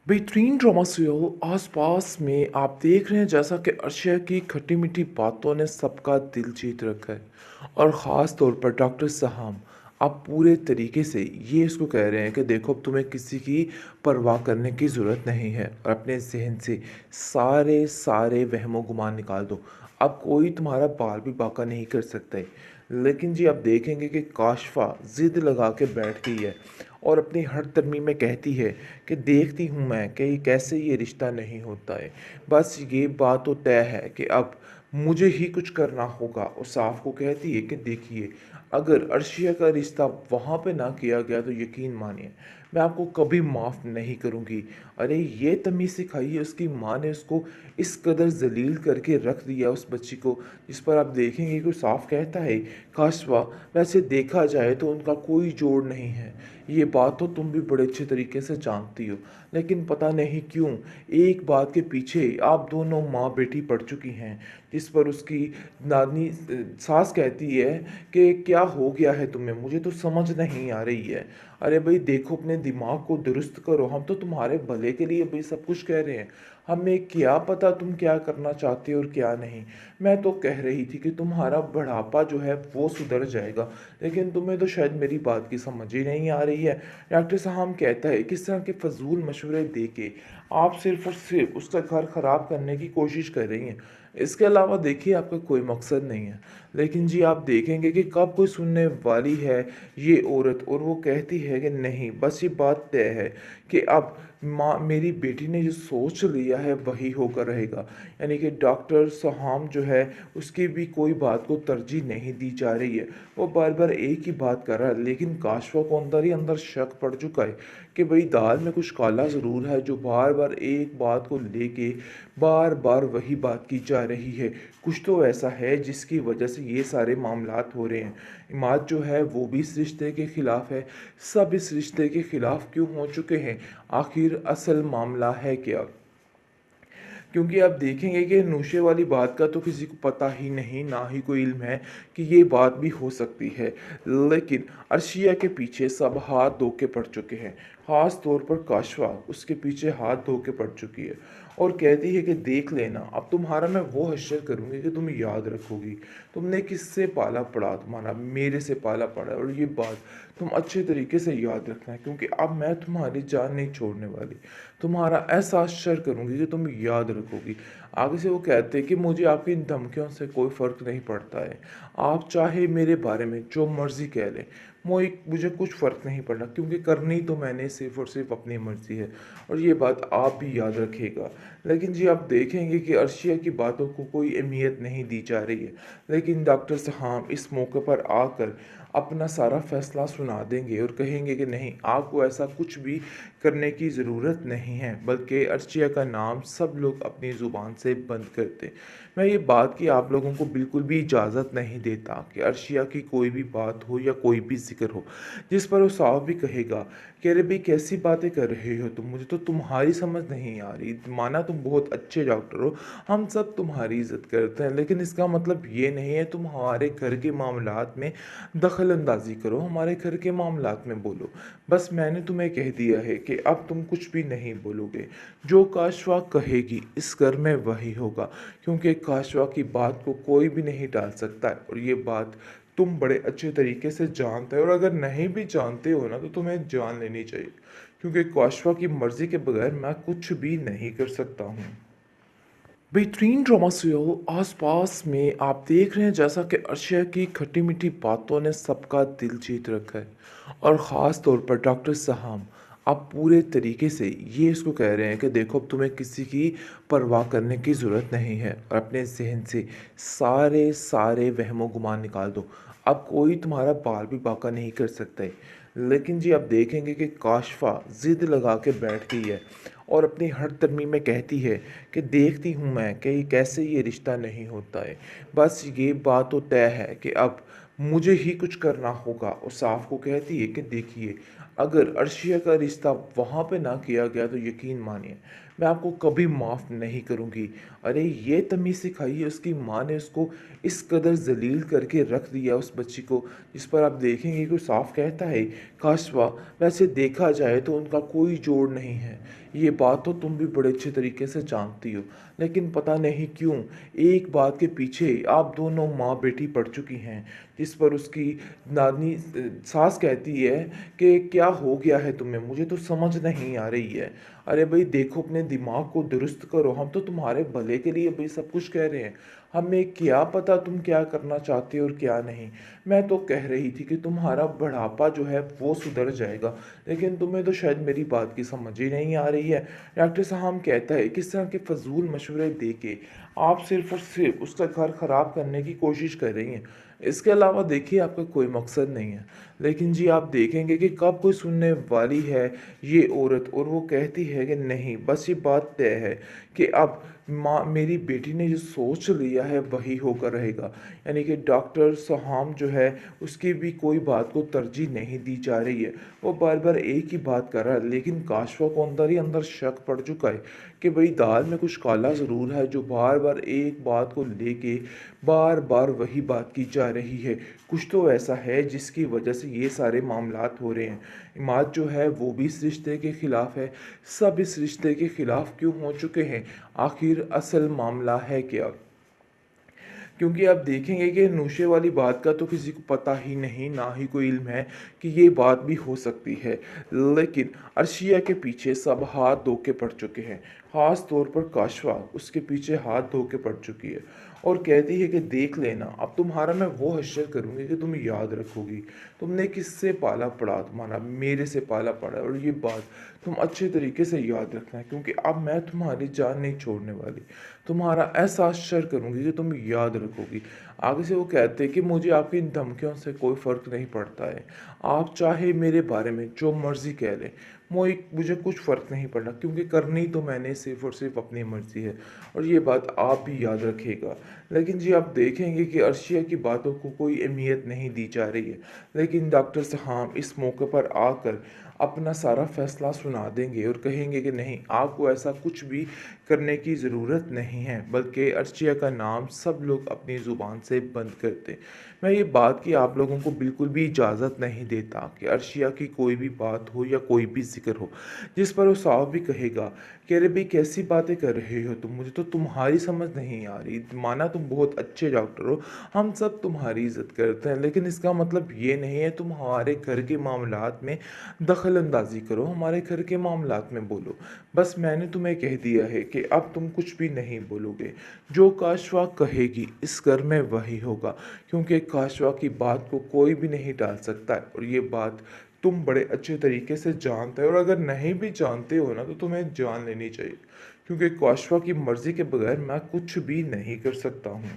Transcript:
बेहतरीन drama serial आस-पास में आप देख रहे हैं जैसा कि अर्शिया की खट्टी-मीठी बातों ने सबका दिल जीत रखा है और ख़ास तौर पर डॉक्टर सहाम आप पूरे तरीके से ये इसको कह रहे हैं कि देखो अब तुम्हें किसी की परवाह करने की ज़रूरत नहीं है और अपने ज़हन से सारे वहमो-गुमान निकाल दो। अब कोई तुम्हारा बाल भी बांका नहीं कर सकता है। लेकिन जी आप देखेंगे कि काशफ़ा ज़िद लगा के बैठ गई है और अपनी हर तरमीम में कहती है कि देखती हूँ मैं कि कैसे ये रिश्ता नहीं होता है। बस ये बात तो तय है कि अब मुझे ही कुछ करना होगा और साफ़ को कहती है कि देखिए, अगर अर्शिया का रिश्ता वहाँ पे ना किया गया तो यकीन मानिए, मैं आपको कभी माफ़ नहीं करूँगी। अरे! ये तमीज़ सिखाई है उसकी माँ ने उसको इस कदर ज़लील करके रख दिया उस बच्ची को, जिस पर आप देखेंगे कि वो साफ़ कहता है, काशवा वैसे देखा जाए तो उनका कोई जोड़ नहीं है। ये बात तो तुम भी बड़े अच्छे तरीके से जानती हो, लेकिन पता नहीं क्यों एक बात के पीछे आप दोनों माँ-बेटी पड़ चुकी हैं, जिस पर उसकी नानी सास कहती है कि क्या हो गया है तुम्हें? मुझे तो समझ नहीं आ रही है। अरे भई देखो अपने दिमाग को दुरुस्त करो, हम तो तुम्हारे भले के लिए भई सब कुछ कह रहे हैं। हमें क्या पता तुम क्या करना चाहते हो और क्या नहीं। मैं तो कह रही थी कि तुम्हारा बुढ़ापा जो है वो सुधर जाएगा, लेकिन तुम्हें तो शायद मेरी बात की समझ ही नहीं आ रही है। डॉक्टर साहब कहता है किस तरह के फ़ज़ूल मशवरे दे के आप सिर्फ़ और सिर्फ़ उसका घर ख़राब करने की कोशिश कर रही हैं। इसके अलावा देखिए आपका कोई मकसद नहीं है। लेकिन जी आप देखेंगे कि कब कोई सुनने वाली है ये औरत और वो कहती है कि नहीं बस ये बात तय है कि अब माँ मेरी बेटी ने जो सोच लिया है वही होकर रहेगा। यानी कि डॉक्टर साहब जो है उसकी भी कोई बात को तरजीह नहीं दी जा रही है। वो बार-बार एक ही बात कर रहा है, लेकिन काशवा को अंदर ही अंदर शक पड़ चुका है कि भई दाल में कुछ काला ज़रूर है जो बार-बार एक बात को लेके बार-बार वही बात की जा रही है। कुछ तो ऐसा है जिसकी वजह से ये सारे मामलात हो रहे हैं। इमाद जो है वो भी इस रिश्ते के खिलाफ है, सब इस रिश्ते के खिलाफ क्यों हो चुके हैं? आखिर असल मामला है क्या? क्योंकि आप देखेंगे कि नूशे वाली बात का तो किसी को पता ही नहीं, ना ही कोई इल्म है कि ये बात भी हो सकती है। लेकिन अर्शिया के पीछे सब हाथ धो के पड़ चुके हैं। ख़ास तौर पर काशवा उसके पीछे हाथ धो के पड़ चुकी है और कहती है कि देख लेना, अब तुम्हारा मैं वो हश्र करूँगी कि तुम याद रखोगी। तुमने किससे पाला पड़ा तुम्हारा? मेरे से पाला पड़ा है और ये बात तुम अच्छे तरीके से याद रखना क्योंकि अब मैं तुम्हारी जान नहीं छोड़ने वाली। तुम्हारा ऐसा असर करूँगी कि तुम याद रखोगी। आगे से वो कहते हैं कि मुझे आपकी इन धमकियों से कोई फ़र्क नहीं पड़ता है। आप चाहे मेरे बारे में जो मर्ज़ी कह लें, मुझे कुछ फ़र्क नहीं पड़ना क्योंकि करनी तो मैंने सिर्फ़ और सिर्फ़ अपनी मर्ज़ी है और ये बात आप भी याद रखिएगा। लेकिन जी आप देखेंगे कि अर्शिया की बातों को कोई अहमियत नहीं दी जा रही है। लेकिन डॉक्टर साहब इस मौके पर आकर अपना सारा फ़ैसला सुना देंगे और कहेंगे कि नहीं, आपको ऐसा कुछ भी करने की ज़रूरत नहीं है, बल्कि अर्शिया का नाम सब लोग अपनी ज़ुबान से बंद कर दें। मैं ये बात की आप लोगों को बिल्कुल भी इजाज़त नहीं देता कि अर्शिया की कोई भी बात हो या कोई भी ज़िक्र हो, जिस पर वो साफ भी कहेगा कि अरे भई कैसी बातें कर रहे हो तुम? मुझे तो तुम्हारी समझ नहीं आ रही। माना तुम बहुत अच्छे डॉक्टर हो, हम सब तुम्हारी इज़्ज़त करते हैं, लेकिन इसका मतलब ये नहीं है तुम हमारे घर के मामलात में दखल अंदाज़ी करो, हमारे घर के मामलात में बोलो। बस मैंने तुम्हें कह दिया है कि अब तुम कुछ भी नहीं बोलोगे। जो काशवा कहेगी इस घर में वही होगा, क्योंकि काशवा की बात को कोई भी नहीं टाल सकता है और ये बात तुम बड़े अच्छे तरीके से जानते हो और अगर नहीं भी जानते हो ना तो तुम्हें जान लेनी चाहिए, क्योंकि काशवा की मर्ज़ी के बगैर मैं कुछ भी नहीं कर सकता हूँ। बेहतरीन ड्रामा सीरियल आस-पास में आप देख रहे हैं जैसा कि अर्शिया की खट्टी-मीठी बातों ने सबका दिल जीत रखा है और ख़ास तौर पर डॉक्टर साहब आप पूरे तरीके से ये इसको कह रहे हैं कि देखो अब तुम्हें किसी की परवाह करने की ज़रूरत नहीं है और अपने ज़हन से सारे वहमो-गुमान निकाल दो। अब कोई तुम्हारा बाल भी बांका नहीं कर सकता है। लेकिन जी आप देखेंगे कि काशफ़ा ज़िद लगा के बैठ गई है और अपनी हर तरमीम में कहती है कि देखती हूँ मैं कि कैसे ये रिश्ता नहीं होता है। बस ये बात तो तय है कि अब मुझे ही कुछ करना होगा और साफ़ को कहती है कि देखिए, अगर अर्शिया का रिश्ता वहाँ पे ना किया गया तो यकीन मानिए मैं आपको कभी माफ़ नहीं करूँगी। अरे ये तमीज़ सिखाई है उसकी माँ ने उसको इस कदर ज़लील करके रख दिया उस बच्ची को, जिस पर आप देखेंगे कि वो साफ कहता है, काशवा वैसे देखा जाए तो उनका कोई जोड़ नहीं है। ये बात तो तुम भी बड़े अच्छे तरीके से जानती हो, लेकिन पता नहीं क्यों एक बात के पीछे आप दोनों माँ बेटी पड़ चुकी हैं, जिस पर उसकी नानी सास कहती है कि क्या हो गया है तुम्हें? मुझे तो समझ नहीं आ रही है। अरे भई देखो अपने दिमाग को दुरुस्त करो, हम तो तुम्हारे भले के लिए भई सब कुछ कह रहे हैं। हमें क्या पता तुम क्या करना चाहते हो और क्या नहीं। मैं तो कह रही थी कि तुम्हारा बुढ़ापा जो है वो सुधर जाएगा, लेकिन तुम्हें तो शायद मेरी बात की समझ ही नहीं आ रही है। डॉक्टर साहब कहता है किस तरह के फ़ज़ूल मशवरे दे के आप सिर्फ़ और सिर्फ़ उसका घर ख़राब करने की कोशिश कर रही हैं। इसके अलावा देखिए आपका कोई मकसद नहीं है। लेकिन जी आप देखेंगे कि कब कोई सुनने वाली है ये औरत और वो कहती है कि नहीं बस ये बात तय है कि अब माँ मेरी बेटी ने जो सोच लिया है वही होकर रहेगा। यानी कि डॉक्टर साहब जो है उसकी भी कोई बात को तरजीह नहीं दी जा रही है। वो बार-बार एक ही बात कर रहा है, लेकिन काशवा को अंदर ही अंदर शक पड़ चुका है कि भई दाल में कुछ काला ज़रूर है, जो बार-बार एक बात को लेके बार-बार वही बात की जा रही है। कुछ तो ऐसा है जिसकी वजह से ये सारे मामलात हो रहे हैं। इमाद जो है वो भी इस रिश्ते के खिलाफ है। सब इस रिश्ते के खिलाफ क्यों हो चुके हैं? आखिर असल मामला है क्या? क्योंकि आप देखेंगे कि नशे वाली बात का तो किसी को पता ही नहीं, ना ही कोई इल्म है कि ये बात भी हो सकती है। लेकिन अर्शिया के पीछे सब हाथ धो के पड़ चुके हैं। ख़ास तौर पर काशवा उसके पीछे हाथ धो के पड़ चुकी है और कहती है कि देख लेना, अब तुम्हारा मैं वो हश्र करूँगी कि तुम याद रखोगी। तुमने किससे पाला पड़ा तुम्हारा? मेरे से पाला पड़ा और ये बात तुम अच्छे तरीके से याद रखना क्योंकि अब मैं तुम्हारी जान नहीं छोड़ने वाली। तुम्हारा ऐसा असर करूँगी कि तुम याद रखोगी। आगे से वो कहते हैं कि मुझे आपकी इन धमकियों से कोई फ़र्क नहीं पड़ता है। आप चाहे मेरे बारे में जो मर्ज़ी कह लें, मुझे कुछ फ़र्क नहीं पड़ना क्योंकि करनी तो मैंने सिर्फ़ और सिर्फ़ अपनी मर्ज़ी है और ये बात आप भी याद रखिएगा। लेकिन जी आप देखेंगे कि अर्शिया की बातों को कोई अहमियत नहीं दी जा रही है। लेकिन डॉक्टर साहब इस मौके पर आकर अपना सारा फ़ैसला सुना देंगे और कहेंगे कि नहीं, आपको ऐसा कुछ भी करने की ज़रूरत नहीं है, बल्कि अर्शिया का नाम सब लोग अपनी ज़ुबान से बंद कर दें। मैं ये बात की आप लोगों को बिल्कुल भी इजाज़त नहीं देता कि अर्शिया की कोई भी बात हो या कोई भी ज़िक्र हो, जिस पर वो साफ भी कहेगा कि अरे भई कैसी बातें कर रहे हो तुम? मुझे तो तुम्हारी समझ नहीं आ रही। माना तुम बहुत अच्छे डॉक्टर हो, हम सब तुम्हारी इज़्ज़त करते हैं, लेकिन इसका मतलब ये नहीं है तुम हमारे घर के मामलात में दखल अंदाज़ी करो, हमारे घर के मामलात में बोलो। बस मैंने तुम्हें कह दिया है कि अब तुम कुछ भी नहीं बोलोगे। जो काशवा कहेगी इस घर में वही होगा, क्योंकि काशवा की बात को कोई भी नहीं टाल सकता है और ये बात तुम बड़े अच्छे तरीके से जानते हो और अगर नहीं भी जानते हो ना तो तुम्हें जान लेनी चाहिए, क्योंकि काशवा की मर्ज़ी के बगैर मैं कुछ भी नहीं कर सकता हूँ।